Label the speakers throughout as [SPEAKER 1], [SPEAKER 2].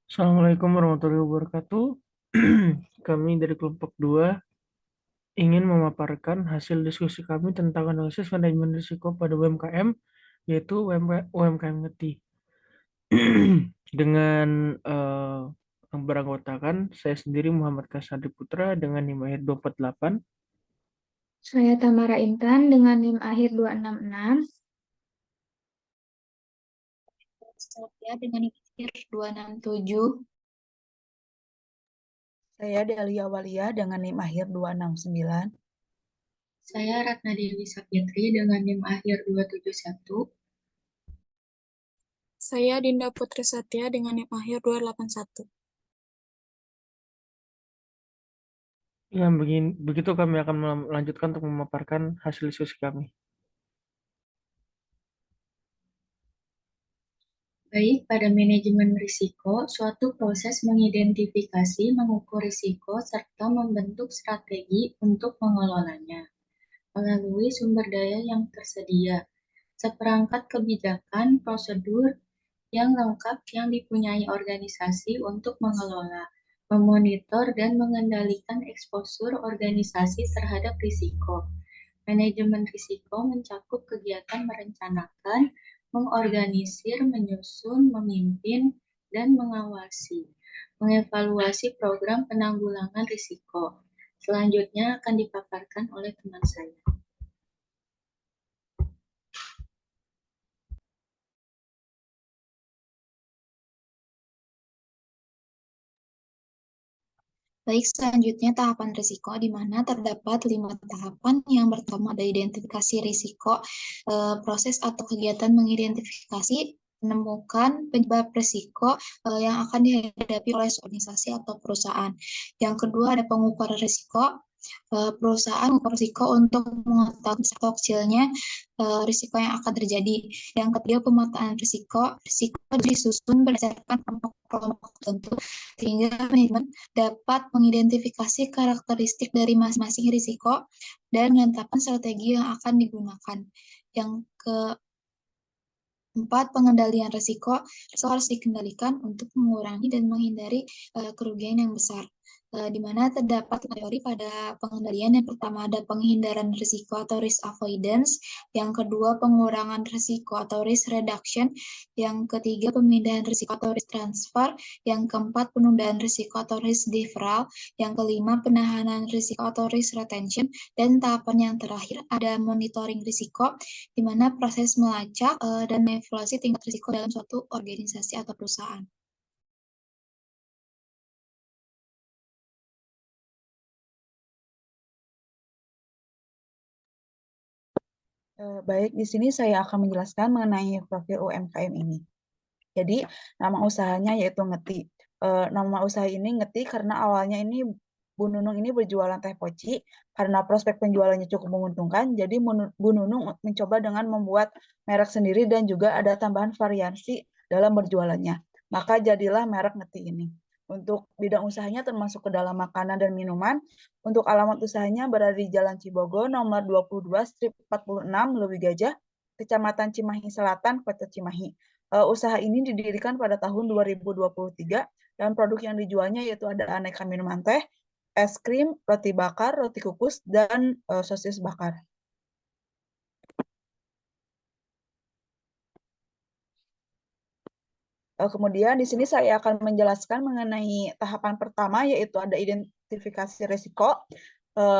[SPEAKER 1] Assalamualaikum warahmatullahi wabarakatuh. Kami dari kelompok 2 ingin memaparkan hasil diskusi kami tentang analisis manajemen risiko pada UMKM, yaitu UMKM Ngeti. Dengan beranggotakan saya sendiri Muhammad Kasadi Putra dengan NIM akhir 248.
[SPEAKER 2] Saya Tamara Intan dengan NIM akhir 266. Saya dengan NIM akhir 267.
[SPEAKER 3] Saya Delia Walia dengan NIM akhir 269.
[SPEAKER 4] Saya Ratna Dewi Sapitri dengan NIM akhir 271.
[SPEAKER 5] Saya Dinda Putri Satya dengan NIM akhir 281.
[SPEAKER 1] Ya, begitu kami akan melanjutkan untuk memaparkan hasil diskusi kami.
[SPEAKER 4] Baik, pada manajemen risiko, suatu proses mengidentifikasi, mengukur risiko, serta membentuk strategi untuk mengelolanya melalui sumber daya yang tersedia, seperangkat kebijakan, prosedur yang lengkap yang dipunyai organisasi untuk mengelola, memonitor, dan mengendalikan eksposur organisasi terhadap risiko. Manajemen risiko mencakup kegiatan merencanakan, mengorganisir, menyusun, memimpin, dan mengawasi, mengevaluasi program penanggulangan risiko. Selanjutnya akan dipaparkan oleh teman saya.
[SPEAKER 2] Baik, selanjutnya tahapan risiko, di mana terdapat 5 tahapan. Yang pertama ada identifikasi risiko, proses atau kegiatan mengidentifikasi, menemukan penyebab risiko yang akan dihadapi oleh organisasi atau perusahaan. Yang kedua ada pengukuran risiko, perusahaan mengukur risiko untuk mengetahui seberapa kecilnya risiko yang akan terjadi. Yang ketiga pemetaan risiko disusun berdasarkan kelompok tertentu sehingga manajemen dapat mengidentifikasi karakteristik dari masing-masing risiko dan menetapkan strategi yang akan digunakan. Yang keempat, pengendalian risiko harus dikendalikan untuk mengurangi dan menghindari kerugian yang besar. Di mana terdapat teori pada pengendalian. Yang pertama ada penghindaran risiko atau risk avoidance, yang kedua pengurangan risiko atau risk reduction, yang ketiga pemindahan risiko atau risk transfer, yang keempat penundaan risiko atau risk deferral, yang kelima penahanan risiko atau risk retention, dan tahapan yang terakhir ada monitoring risiko, di mana proses melacak dan mengevaluasi tingkat risiko dalam suatu organisasi atau perusahaan.
[SPEAKER 3] Baik, di sini saya akan menjelaskan mengenai profil UMKM ini. Jadi, nama usahanya yaitu Ngeti. Nama usaha ini Ngeti karena awalnya ini Bu Nunung ini berjualan teh poci. Karena prospek penjualannya cukup menguntungkan, jadi Bu Nunung mencoba dengan membuat merek sendiri dan juga ada tambahan variasi dalam berjualannya. Maka jadilah merek Ngeti ini. Untuk bidang usahanya termasuk ke dalam makanan dan minuman. Untuk alamat usahanya berada di Jalan Cibogo, nomor 22/46, Leuwi Gajah, Kecamatan Cimahi Selatan, Kota Cimahi. Usaha ini didirikan pada tahun 2023 dan produk yang dijualnya yaitu ada aneka minuman teh, es krim, roti bakar, roti kukus, dan sosis bakar. Kemudian di sini saya akan menjelaskan mengenai tahapan pertama yaitu ada identifikasi risiko.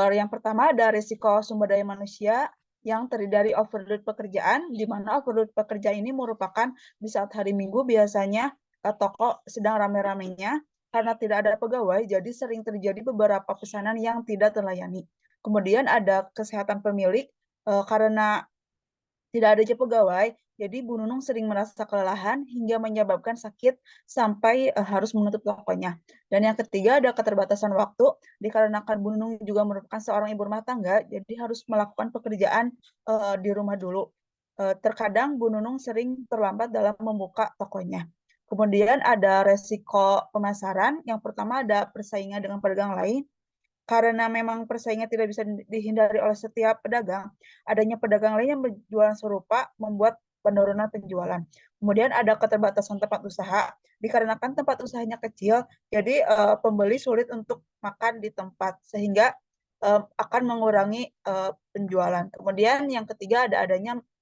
[SPEAKER 3] Yang pertama ada risiko sumber daya manusia yang terdiri dari overload pekerjaan, di mana overload pekerja ini merupakan di saat hari Minggu biasanya toko sedang rame-ramenya karena tidak ada pegawai, jadi sering terjadi beberapa pesanan yang tidak terlayani. Kemudian ada kesehatan pemilik, karena tidak adanya pegawai, jadi Bu Nunung sering merasa kelelahan hingga menyebabkan sakit sampai harus menutup tokonya. Dan yang ketiga ada keterbatasan waktu, dikarenakan Bu Nunung juga merupakan seorang ibu rumah tangga, jadi harus melakukan pekerjaan di rumah dulu. Terkadang Bu Nunung sering terlambat dalam membuka tokonya. Kemudian ada resiko pemasaran, yang pertama ada persaingan dengan pedagang lain, karena memang persaingan tidak bisa dihindari oleh setiap pedagang, adanya pedagang lain yang berjualan serupa membuat penurunan penjualan. Kemudian ada keterbatasan tempat usaha, dikarenakan tempat usahanya kecil, jadi pembeli sulit untuk makan di tempat, sehingga akan mengurangi penjualan. Kemudian yang ketiga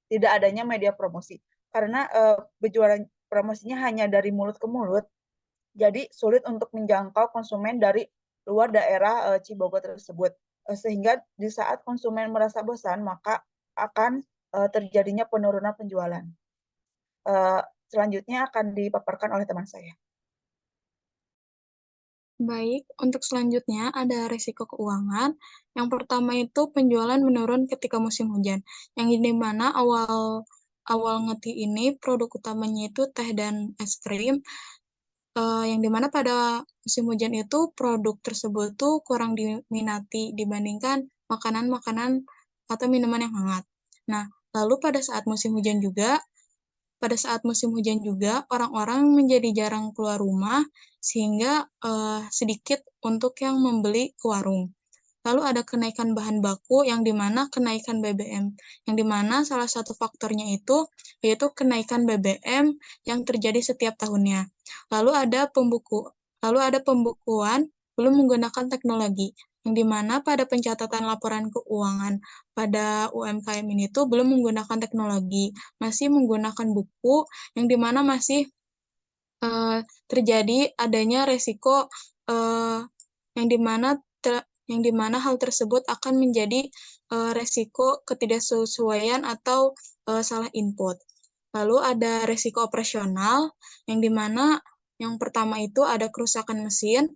[SPEAKER 3] tidak adanya media promosi, karena penjualan promosinya hanya dari mulut ke mulut, jadi sulit untuk menjangkau konsumen dari luar daerah Cibogo tersebut. Sehingga di saat konsumen merasa bosan, maka akan terjadinya penurunan penjualan. Selanjutnya akan dipaparkan oleh teman saya.
[SPEAKER 5] Baik, untuk selanjutnya ada risiko keuangan. Yang pertama itu penjualan menurun ketika musim hujan. Yang dimana awal ngerti ini produk utamanya itu teh dan es krim. Yang dimana pada musim hujan itu produk tersebut tuh kurang diminati dibandingkan makanan-makanan atau minuman yang hangat. Nah, lalu pada saat musim hujan juga orang-orang menjadi jarang keluar rumah sehingga sedikit untuk yang membeli ke warung. Lalu ada kenaikan bahan baku yang dimana kenaikan BBM, yang dimana salah satu faktornya itu yaitu kenaikan BBM yang terjadi setiap tahunnya. Lalu ada pembukuan belum menggunakan teknologi, yang dimana pada pencatatan laporan keuangan pada UMKM ini tuh belum menggunakan teknologi, masih menggunakan buku, yang dimana masih terjadi adanya resiko yang dimana hal tersebut akan menjadi resiko ketidaksesuaian atau salah input. Lalu ada resiko operasional, yang dimana yang pertama itu ada kerusakan mesin.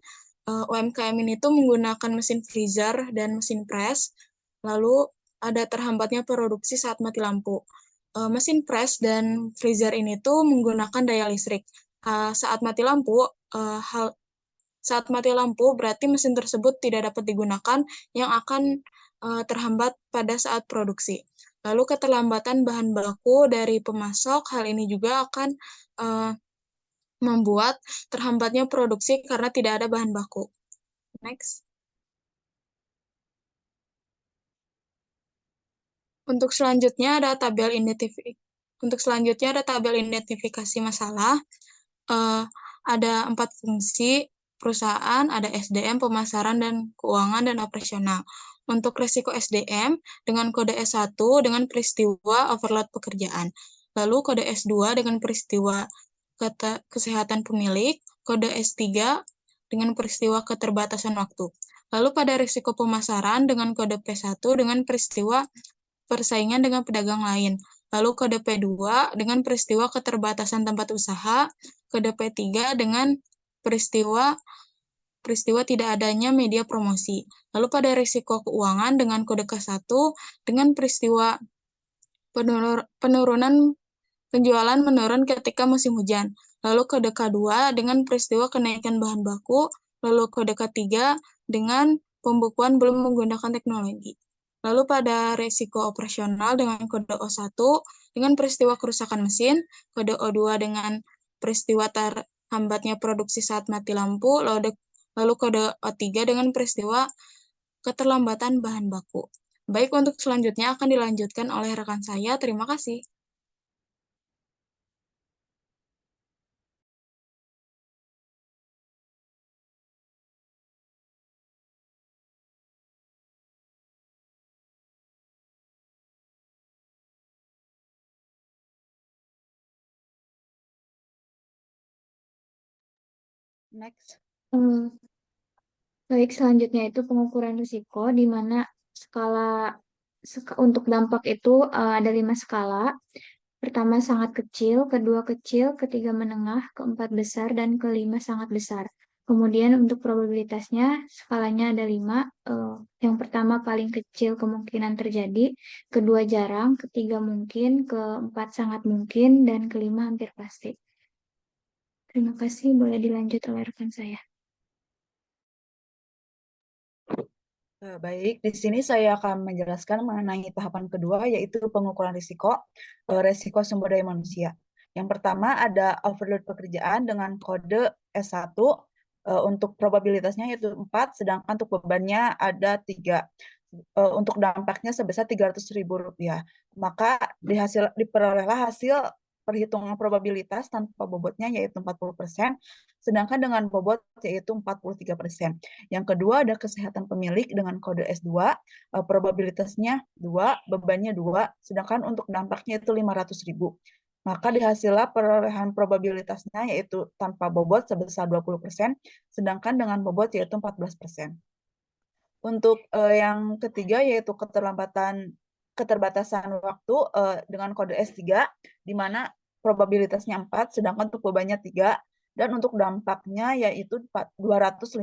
[SPEAKER 5] UMKM ini tuh menggunakan mesin freezer dan mesin press. Lalu ada terhambatnya produksi saat mati lampu. Mesin press dan freezer ini tuh menggunakan daya listrik. Saat mati lampu berarti mesin tersebut tidak dapat digunakan, yang akan terhambat pada saat produksi. Lalu keterlambatan bahan baku dari pemasok, hal ini juga akan membuat terhambatnya produksi karena tidak ada bahan baku. Next. Untuk selanjutnya ada tabel identifikasi masalah. Ada 4 fungsi perusahaan, ada SDM, pemasaran, dan keuangan, dan operasional. Untuk risiko SDM, dengan kode S1 dengan peristiwa overload pekerjaan. Lalu kode S2 dengan peristiwa kesehatan pemilik, kode S3 dengan peristiwa keterbatasan waktu. Lalu pada risiko pemasaran dengan kode P1 dengan peristiwa persaingan dengan pedagang lain. Lalu kode P2 dengan peristiwa keterbatasan tempat usaha, kode P3 dengan peristiwa tidak adanya media promosi. Lalu pada risiko keuangan dengan kode K1 dengan peristiwa penurunan penjualan menurun ketika musim hujan. Lalu kode K2 dengan peristiwa kenaikan bahan baku. Lalu kode K3 dengan pembukuan belum menggunakan teknologi. Lalu pada risiko operasional dengan kode O1 dengan peristiwa kerusakan mesin, kode O2 dengan peristiwa terhambatnya produksi saat mati lampu, lalu kode O3 dengan peristiwa keterlambatan bahan baku. Baik, untuk selanjutnya akan dilanjutkan oleh rekan saya. Terima kasih.
[SPEAKER 3] Next.
[SPEAKER 6] Baik, selanjutnya itu pengukuran risiko, di mana untuk dampak itu ada 5 skala. Pertama sangat kecil, kedua kecil, ketiga menengah, keempat besar, dan kelima sangat besar. Kemudian untuk probabilitasnya, skalanya ada 5. Yang pertama paling kecil kemungkinan terjadi, kedua jarang, ketiga mungkin, keempat sangat mungkin, dan kelima hampir pasti. Terima kasih, boleh dilanjut oleh rekan saya.
[SPEAKER 3] Baik, di sini saya akan menjelaskan mengenai tahapan kedua, yaitu pengukuran risiko sumber daya manusia. Yang pertama ada overload pekerjaan dengan kode S1, untuk probabilitasnya yaitu 4, sedangkan untuk bebannya ada 3. untuk dampaknya sebesar Rp300.000. Maka diperolehlah hasil perhitungan probabilitas tanpa bobotnya yaitu 40%, sedangkan dengan bobot yaitu 43%. Yang kedua ada kesehatan pemilik dengan kode S2, probabilitasnya 2, bebannya 2, sedangkan untuk dampaknya itu 500.000. Maka dihasillah perolehan probabilitasnya yaitu tanpa bobot sebesar 20%, sedangkan dengan bobot yaitu 14%. Untuk yang ketiga yaitu keterbatasan waktu dengan kode S3, di mana probabilitasnya 4, sedangkan untuk bebannya 3, dan untuk dampaknya yaitu 250.000,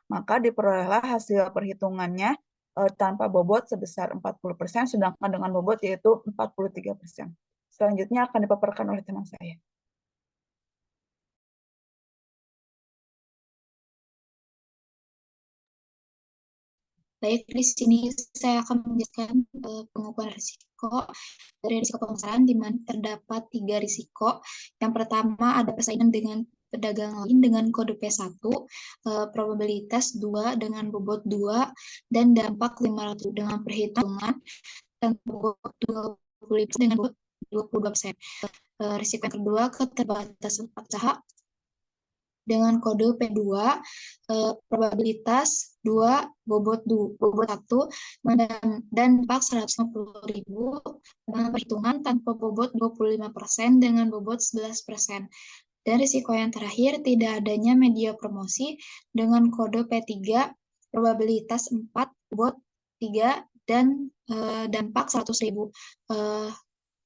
[SPEAKER 3] maka diperolehlah hasil perhitungannya tanpa bobot sebesar 40%, sedangkan dengan bobot yaitu 43%. Selanjutnya akan dipaparkan oleh teman saya.
[SPEAKER 2] Baik, di sini saya akan menjelaskan pengukuran risiko dari risiko pemasaran, di mana terdapat 3 risiko. Yang pertama ada persaingan dengan pedagang lain dengan kode P1, probabilitas 2 dengan bobot 2, dan dampak 500 dengan perhitungan dan bobot 25 dengan bobot 22%. Risiko yang kedua keterbatasan usaha dengan kode P2, probabilitas 2, bobot 1, dan dampak 150.000 dengan perhitungan tanpa bobot 25% dengan bobot 11%. Dan risiko yang terakhir, tidak adanya media promosi dengan kode P3, probabilitas 4, bobot 3, dan dampak 100.000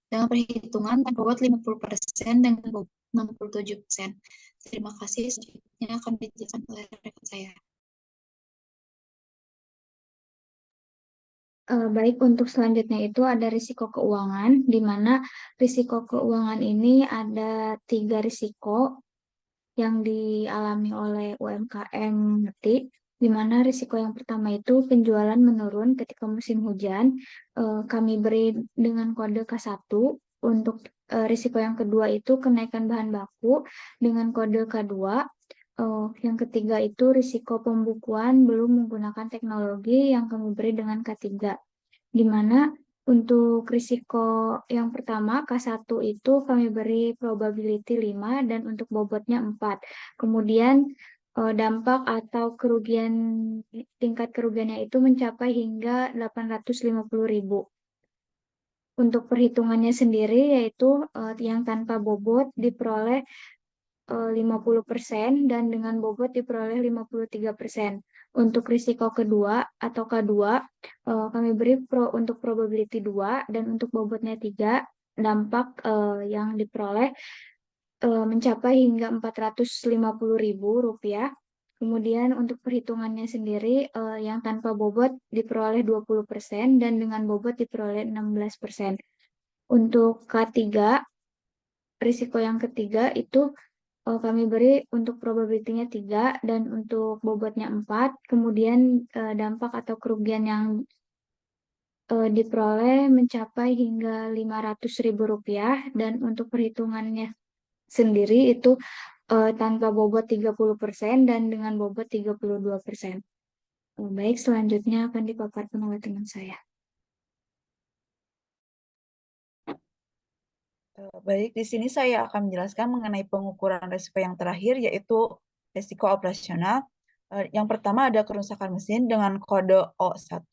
[SPEAKER 2] dengan perhitungan tanpa bobot 50% dengan bobot 67%. Terima kasih. Selanjutnya akan dijelaskan oleh rekan saya.
[SPEAKER 6] Baik, untuk selanjutnya itu ada risiko keuangan, di mana risiko keuangan ini ada 3 risiko yang dialami oleh UMKM ngetik, di mana risiko yang pertama itu penjualan menurun ketika musim hujan. Kami beri dengan kode K1. Untuk risiko yang kedua itu kenaikan bahan baku dengan kode K2. Yang ketiga itu risiko pembukuan belum menggunakan teknologi yang kami beri dengan K3. Di mana untuk risiko yang pertama, K1 itu kami beri probability 5 dan untuk bobotnya 4. Kemudian dampak atau tingkat kerugiannya itu mencapai hingga 850.000. Untuk perhitungannya sendiri yaitu yang tanpa bobot diperoleh 50% dan dengan bobot diperoleh 53%. Untuk risiko kedua atau K2, kami beri untuk probability 2 dan untuk bobotnya 3, dampak yang diperoleh mencapai hingga Rp450.000. Kemudian untuk perhitungannya sendiri yang tanpa bobot diperoleh 20% dan dengan bobot diperoleh 16%. Untuk K3, risiko yang ketiga itu kami beri untuk probability-nya 3 dan untuk bobotnya 4. Kemudian dampak atau kerugian yang diperoleh mencapai hingga Rp500.000 dan untuk perhitungannya sendiri itu tanpa bobot 30% dan dengan bobot 32%. Baik, selanjutnya akan dipaparkan oleh teman saya.
[SPEAKER 3] Baik, di sini saya akan menjelaskan mengenai pengukuran risiko yang terakhir, yaitu risiko operasional. Yang pertama ada kerusakan mesin dengan kode O1,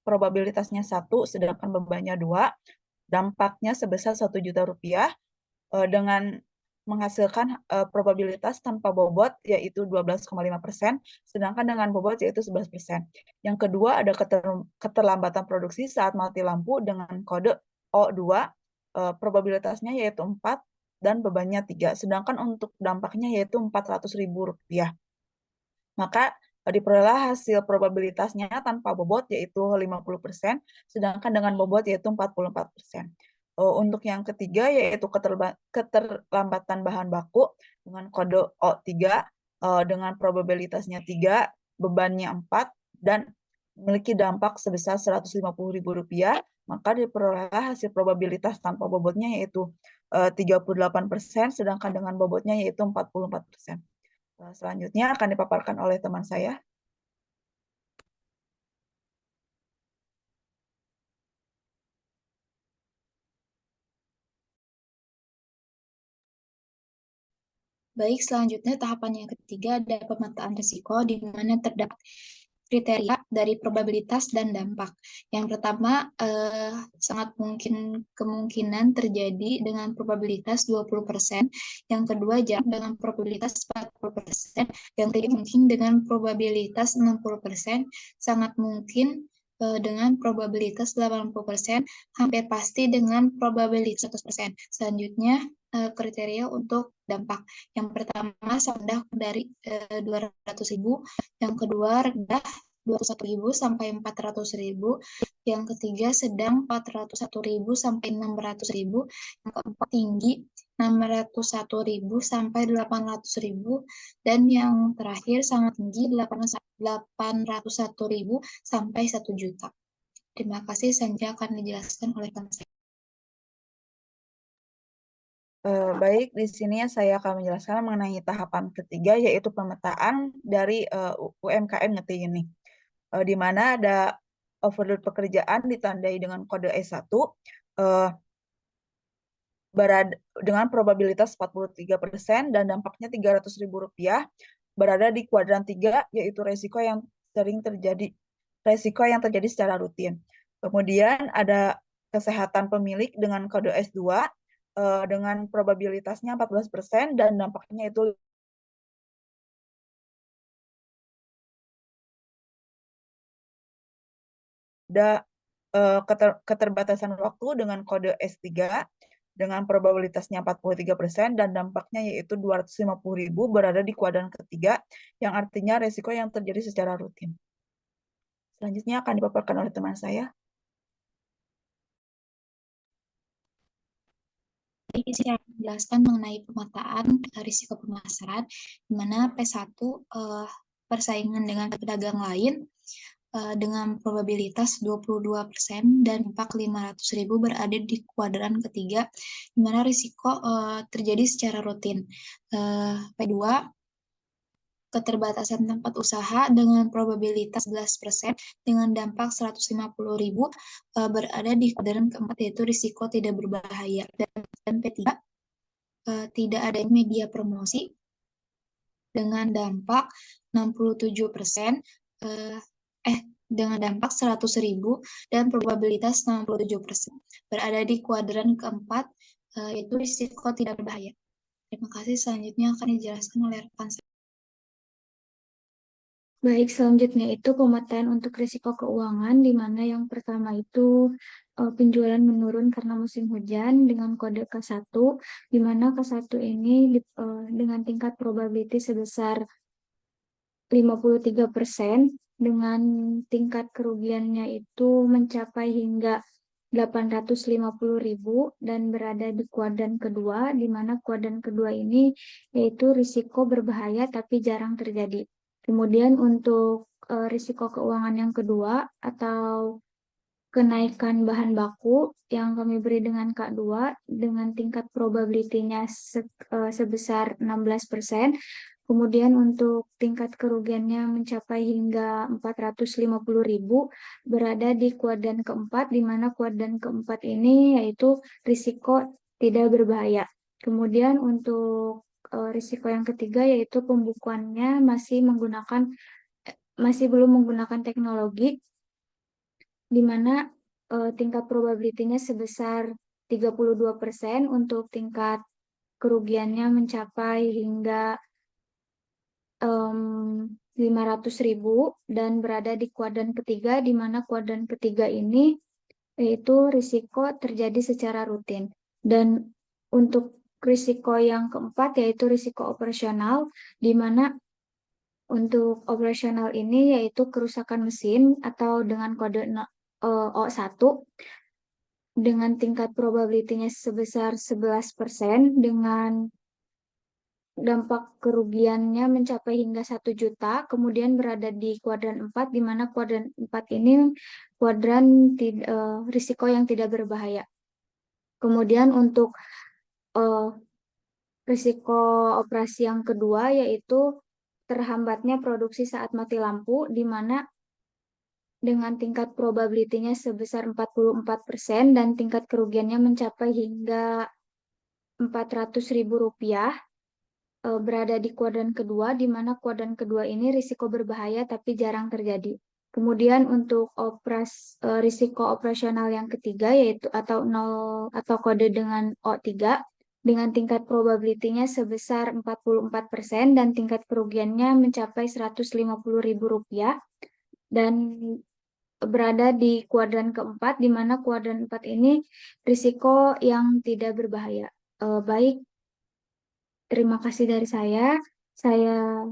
[SPEAKER 3] probabilitasnya 1, sedangkan bebannya 2, dampaknya sebesar Rp1.000.000 dengan menghasilkan probabilitas tanpa bobot yaitu 12,5%, sedangkan dengan bobot yaitu 11%. Yang kedua ada keterlambatan produksi saat mati lampu dengan kode O2, probabilitasnya yaitu 4 dan bebannya 3, sedangkan untuk dampaknya yaitu Rp400.000. Maka diperoleh hasil probabilitasnya tanpa bobot yaitu 50%, sedangkan dengan bobot yaitu 44%. Untuk yang ketiga yaitu keterlambatan bahan baku dengan kode O3 dengan probabilitasnya 3, bebannya 4, dan memiliki dampak sebesar Rp150.000, maka diperolehlah hasil probabilitas tanpa bobotnya yaitu 38%, sedangkan dengan bobotnya yaitu 44%. Selanjutnya akan dipaparkan oleh teman saya.
[SPEAKER 2] Baik, selanjutnya tahapan yang ketiga ada pemetaan risiko di mana terdapat kriteria dari probabilitas dan dampak. Yang pertama, sangat mungkin kemungkinan terjadi dengan probabilitas 20%, yang kedua jauh dengan probabilitas 40%, yang ketiga mungkin dengan probabilitas 60%, sangat mungkin dengan probabilitas 80%, hampir pasti dengan probabilitas 100%. Selanjutnya, kriteria untuk dampak. Yang pertama, rendah dari 200.000, yang kedua rendah 201.000 sampai 400.000, yang ketiga sedang 401.000 sampai 600.000, yang keempat tinggi 601.000 sampai 800.000, dan yang terakhir sangat tinggi 801.000 sampai 1 juta. Terima kasih, selanjutnya akan dijelaskan oleh rekan saya.
[SPEAKER 3] Baik, di sini saya akan menjelaskan mengenai tahapan ketiga, yaitu pemetaan dari UMKM ngerti ini, di mana ada overload pekerjaan ditandai dengan kode S1 dengan probabilitas 43% dan dampaknya Rp300.000 berada di kuadran 3, yaitu resiko yang terjadi secara rutin. Kemudian ada kesehatan pemilik dengan kode S2 dengan probabilitasnya 14% dan dampaknya itu ada keterbatasan waktu dengan kode S3 dengan probabilitasnya 43% dan dampaknya yaitu 250.000 berada di kuadran ketiga, yang artinya resiko yang terjadi secara rutin. Selanjutnya akan dipaparkan oleh teman saya.
[SPEAKER 2] Ini saya akan menjelaskan mengenai pemetaan risiko pemasaran, di mana P1 persaingan dengan pedagang lain dengan probabilitas 22% dan dampak 500.000 berada di kuadran ketiga, di mana risiko terjadi secara rutin. P2, keterbatasan tempat usaha dengan probabilitas 11% dengan dampak 150.000 berada di kuadran keempat, yaitu risiko tidak berbahaya. Dan P3, tidak adanya media promosi dengan dampak 67%, dengan dampak 100.000 dan probabilitas 67%, berada di kuadran keempat, yaitu risiko tidak berbahaya. Terima kasih, selanjutnya akan dijelaskan oleh rekan saya.
[SPEAKER 6] Baik, selanjutnya itu pemetaan untuk risiko keuangan, di mana yang pertama itu penjualan menurun karena musim hujan dengan kode K1, di mana K1 ini dengan tingkat probability sebesar 53% dengan tingkat kerugiannya itu mencapai hingga 850.000 dan berada di kuadran kedua, di mana kuadran kedua ini yaitu risiko berbahaya tapi jarang terjadi. Kemudian untuk risiko keuangan yang kedua atau kenaikan bahan baku yang kami beri dengan K2 dengan tingkat probability-nya sebesar 16%. Kemudian untuk tingkat kerugiannya mencapai hingga 450.000 berada di kuadran keempat, di mana kuadran keempat ini yaitu risiko tidak berbahaya. Kemudian untuk risiko yang ketiga yaitu pembukuannya masih belum menggunakan teknologi, di mana tingkat probability-nya sebesar 32%, untuk tingkat kerugiannya mencapai hingga 500.000 dan berada di kuadran ketiga, di mana kuadran ketiga ini yaitu risiko terjadi secara rutin. Dan untuk risiko yang keempat yaitu risiko operasional, di mana untuk operasional ini yaitu kerusakan mesin atau dengan kode O1 dengan tingkat probability-nya sebesar 11% dengan dampak kerugiannya mencapai hingga 1 juta, kemudian berada di kuadran 4, di mana kuadran 4 ini kuadran risiko yang tidak berbahaya. Kemudian untuk risiko operasi yang kedua yaitu terhambatnya produksi saat mati lampu, di mana dengan tingkat probability-nya sebesar 44% dan tingkat kerugiannya mencapai hingga Rp400.000. berada di kuadran kedua, di mana kuadran kedua ini risiko berbahaya tapi jarang terjadi. Kemudian untuk risiko operasional yang ketiga yaitu atau kode dengan O3 dengan tingkat probability-nya sebesar 44% dan tingkat kerugiannya mencapai Rp150.000 dan berada di kuadran keempat, di mana kuadran 4 ini risiko yang tidak berbahaya. Baik, terima kasih dari saya. Saya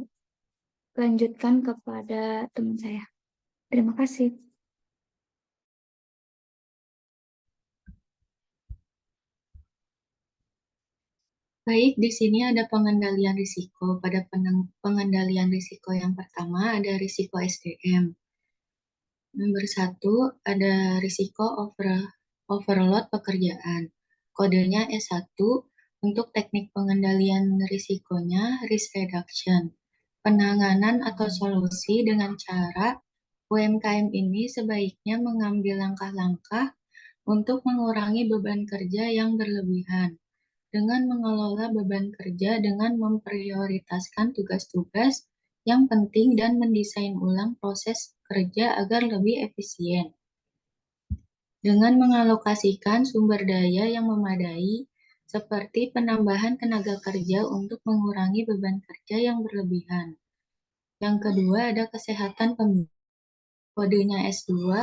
[SPEAKER 6] lanjutkan kepada teman saya. Terima kasih.
[SPEAKER 4] Baik, di sini ada pengendalian risiko. Pada pengendalian risiko yang pertama ada risiko SDM. Nomor 1 ada risiko overload pekerjaan. Kodenya S1. Untuk teknik pengendalian risikonya risk reduction. Penanganan atau solusi dengan cara UMKM ini sebaiknya mengambil langkah-langkah untuk mengurangi beban kerja yang berlebihan dengan mengelola beban kerja dengan memprioritaskan tugas-tugas yang penting dan mendesain ulang proses kerja agar lebih efisien. Dengan mengalokasikan sumber daya yang memadai, seperti penambahan tenaga kerja untuk mengurangi beban kerja yang berlebihan. Yang kedua ada kesehatan pemilih. Kodenya S2,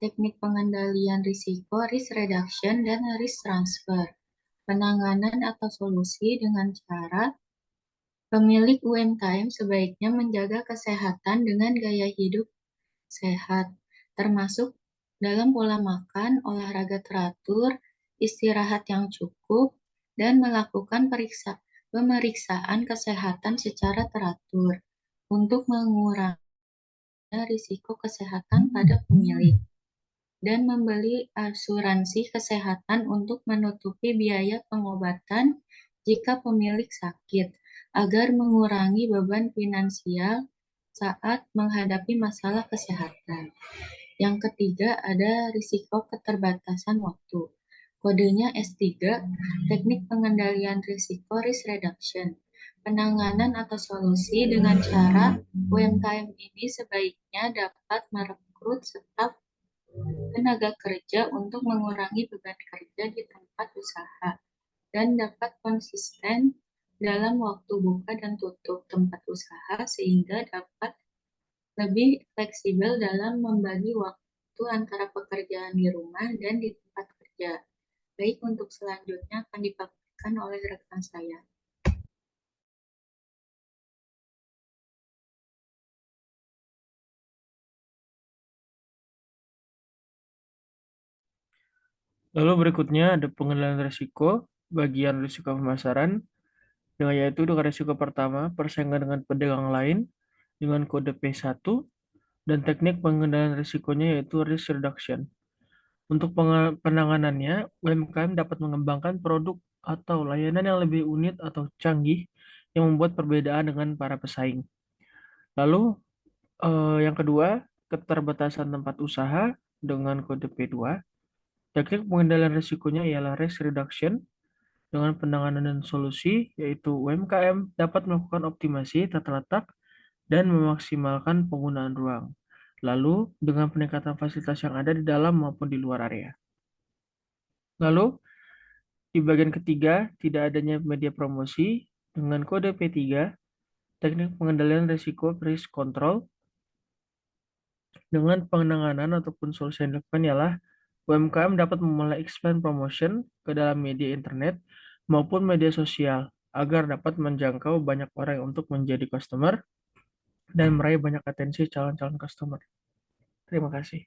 [SPEAKER 4] teknik pengendalian risiko, risk reduction, dan risk transfer. Penanganan atau solusi dengan cara pemilik UMKM sebaiknya menjaga kesehatan dengan gaya hidup sehat, termasuk dalam pola makan, olahraga teratur, istirahat yang cukup, dan melakukan pemeriksaan kesehatan secara teratur untuk mengurangi risiko kesehatan pada pemilik, dan membeli asuransi kesehatan untuk menutupi biaya pengobatan jika pemilik sakit, agar mengurangi beban finansial saat menghadapi masalah kesehatan. Yang ketiga ada risiko keterbatasan waktu. Kodenya S3, teknik pengendalian risiko risk reduction. Penanganan atau solusi dengan cara UMKM ini sebaiknya dapat merekrut staf tenaga kerja untuk mengurangi beban kerja di tempat usaha dan dapat konsisten dalam waktu buka dan tutup tempat usaha sehingga dapat lebih fleksibel dalam membagi waktu antara pekerjaan di rumah dan di tempat kerja. Baik, untuk selanjutnya akan dipaparkan oleh rekan saya.
[SPEAKER 1] Lalu berikutnya ada pengendalian risiko, bagian risiko pemasaran, yaitu dengan risiko pertama, persaingan dengan pedagang lain dengan kode P1, dan teknik pengendalian risikonya yaitu risk reduction. Untuk penanganannya, UMKM dapat mengembangkan produk atau layanan yang lebih unik atau canggih yang membuat perbedaan dengan para pesaing. Lalu yang kedua, keterbatasan tempat usaha dengan kode P2. Teknik pengendalian risikonya ialah risk reduction dengan penanganan dan solusi, yaitu UMKM dapat melakukan optimasi tata letak dan memaksimalkan penggunaan ruang. Lalu, dengan peningkatan fasilitas yang ada di dalam maupun di luar area. Lalu, di bagian ketiga, tidak adanya media promosi dengan kode P3, teknik pengendalian risiko risk control dengan penanganan ataupun solusi yang dilakukan ialah UMKM dapat memulai expand promotion ke dalam media internet maupun media sosial agar dapat menjangkau banyak orang untuk menjadi customer dan meraih banyak atensi calon-calon customer. Terima kasih.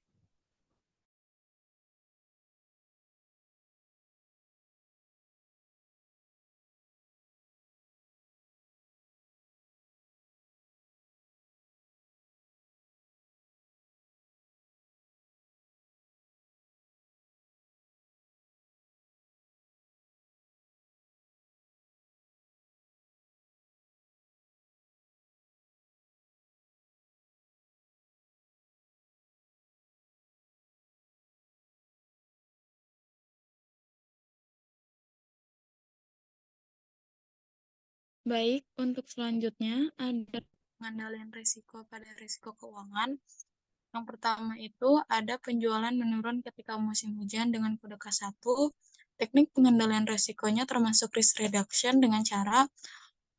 [SPEAKER 5] Baik, untuk selanjutnya ada pengendalian risiko pada risiko keuangan. Yang pertama itu ada penjualan menurun ketika musim hujan dengan kode K1. Teknik pengendalian risikonya termasuk risk reduction dengan cara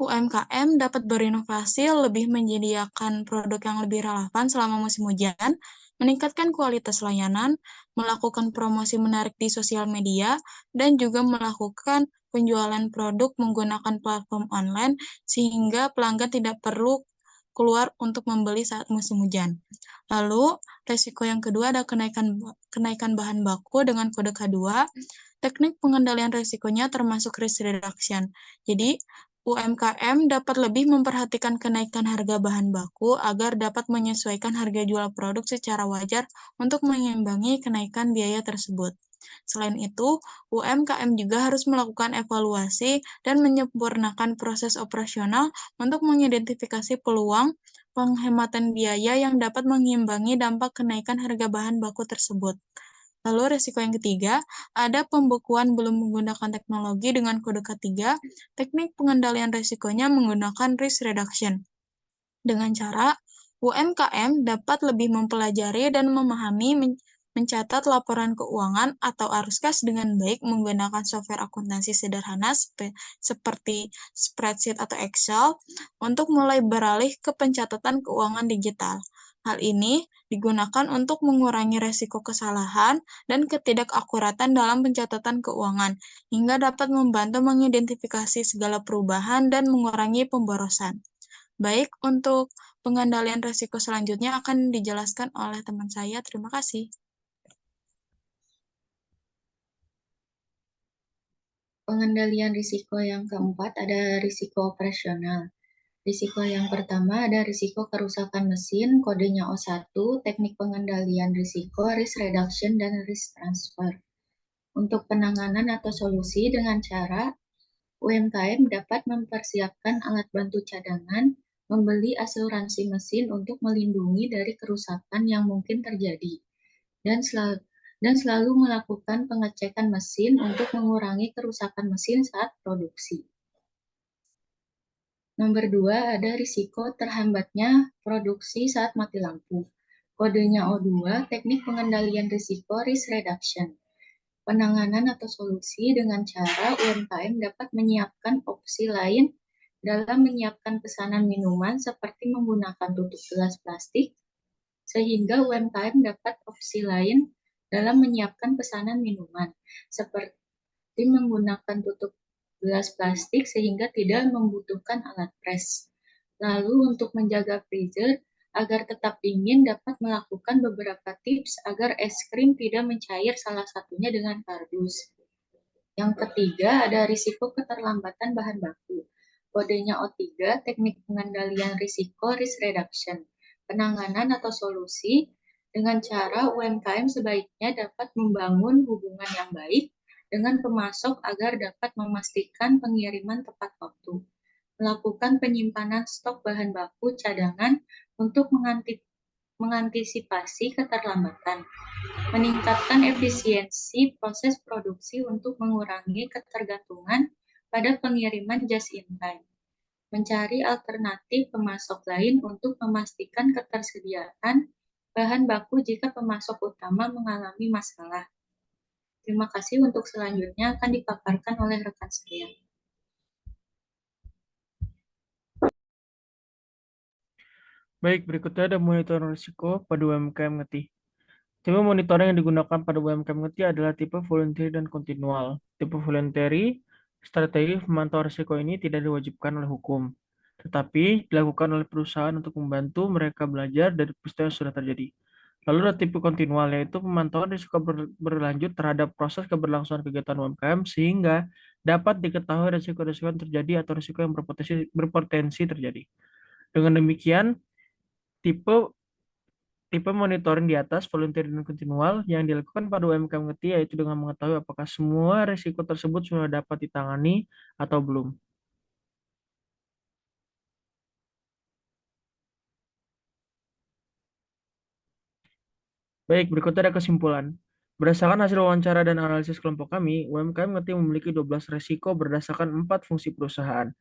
[SPEAKER 5] UMKM dapat berinovasi lebih menyediakan produk yang lebih relevan selama musim hujan, meningkatkan kualitas layanan, melakukan promosi menarik di sosial media, dan juga melakukan penjualan produk menggunakan platform online sehingga pelanggan tidak perlu keluar untuk membeli saat musim hujan. Lalu, resiko yang kedua ada kenaikan bahan baku dengan kode K2. Teknik pengendalian risikonya termasuk risk reduction. Jadi, UMKM dapat lebih memperhatikan kenaikan harga bahan baku agar dapat menyesuaikan harga jual produk secara wajar untuk mengimbangi kenaikan biaya tersebut. Selain itu, UMKM juga harus melakukan evaluasi dan menyempurnakan proses operasional untuk mengidentifikasi peluang penghematan biaya yang dapat mengimbangi dampak kenaikan harga bahan baku tersebut. Lalu risiko yang ketiga, ada pembekuan belum menggunakan teknologi dengan kode K3. Teknik pengendalian risikonya menggunakan risk reduction. Dengan cara, UMKM dapat lebih mempelajari dan memahami mencatat laporan keuangan atau arus kas dengan baik menggunakan software akuntansi sederhana seperti spreadsheet atau Excel untuk mulai beralih ke pencatatan keuangan digital. Hal ini digunakan untuk mengurangi resiko kesalahan dan ketidakakuratan dalam pencatatan keuangan, hingga dapat membantu mengidentifikasi segala perubahan dan mengurangi pemborosan. Baik, untuk pengendalian risiko selanjutnya akan dijelaskan oleh teman saya. Terima kasih.
[SPEAKER 4] Pengendalian risiko yang keempat ada risiko operasional. Risiko yang pertama ada risiko kerusakan mesin, kodenya O1, teknik pengendalian risiko, risk reduction, dan risk transfer. Untuk penanganan atau solusi dengan cara UMKM dapat mempersiapkan alat bantu cadangan, membeli asuransi mesin untuk melindungi dari kerusakan yang mungkin terjadi, dan selalu melakukan pengecekan mesin untuk mengurangi kerusakan mesin saat produksi. Nomor 2, ada risiko terhambatnya produksi saat mati lampu. Kodenya O2, teknik pengendalian risiko risk reduction. Penanganan atau solusi dengan cara UMKM dapat menyiapkan opsi lain dalam menyiapkan pesanan minuman seperti menggunakan tutup gelas plastik, sehingga UMKM dapat opsi lain dalam menyiapkan pesanan minuman seperti menggunakan tutup gelas plastik sehingga tidak membutuhkan alat pres. Lalu untuk menjaga freezer agar tetap dingin dapat melakukan beberapa tips agar es krim tidak mencair, salah satunya dengan kardus. Yang ketiga ada risiko keterlambatan bahan baku. Kodenya O3, teknik pengendalian risiko risk reduction. Penanganan atau solusi dengan cara UMKM sebaiknya dapat membangun hubungan yang baik dengan pemasok agar dapat memastikan pengiriman tepat waktu, melakukan penyimpanan stok bahan baku cadangan untuk mengantisipasi keterlambatan, meningkatkan efisiensi proses produksi untuk mengurangi ketergantungan pada pengiriman just in time, mencari alternatif pemasok lain untuk memastikan ketersediaan bahan baku jika pemasok utama mengalami masalah. Terima kasih. Untuk selanjutnya akan dipaparkan oleh rekan saya.
[SPEAKER 1] Baik, berikutnya ada monitoring risiko pada UMKM ngerti. Tipe monitoring yang digunakan pada UMKM ngerti adalah tipe voluntary dan kontinual. Tipe voluntary, strategi pemantauan risiko ini tidak diwajibkan oleh hukum, tetapi dilakukan oleh perusahaan untuk membantu mereka belajar dari peristiwa yang sudah terjadi. Lalu ada tipe kontinual, yaitu pemantauan risiko berlanjut terhadap proses keberlangsungan kegiatan UMKM sehingga dapat diketahui risiko-risiko yang terjadi atau risiko yang berpotensi terjadi. Dengan demikian, tipe monitoring di atas, voluntary dan kontinual, yang dilakukan pada UMKM ngerti yaitu dengan mengetahui apakah semua risiko tersebut sudah dapat ditangani atau belum. Baik, berikutnya ada kesimpulan. Berdasarkan hasil wawancara dan analisis kelompok kami, UMKM ngerti memiliki 12 risiko berdasarkan 4 fungsi perusahaan.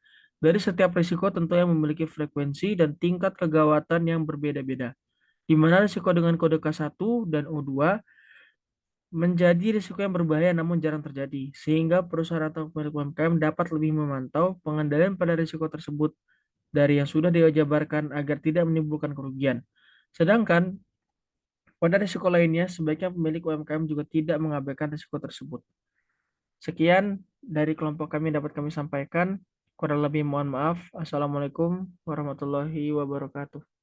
[SPEAKER 1] Dari setiap risiko tentunya memiliki frekuensi dan tingkat kegawatan yang berbeda-beda, di mana risiko dengan kode K1 dan O2 menjadi risiko yang berbahaya namun jarang terjadi, sehingga perusahaan atau pemilik UMKM dapat lebih memantau pengendalian pada risiko tersebut dari yang sudah dijabarkan agar tidak menimbulkan kerugian. Sedangkan pada risiko lainnya, sebaiknya pemilik UMKM juga tidak mengabaikan risiko tersebut. Sekian dari kelompok kami dapat kami sampaikan. Kurang lebih mohon maaf. Assalamualaikum warahmatullahi wabarakatuh.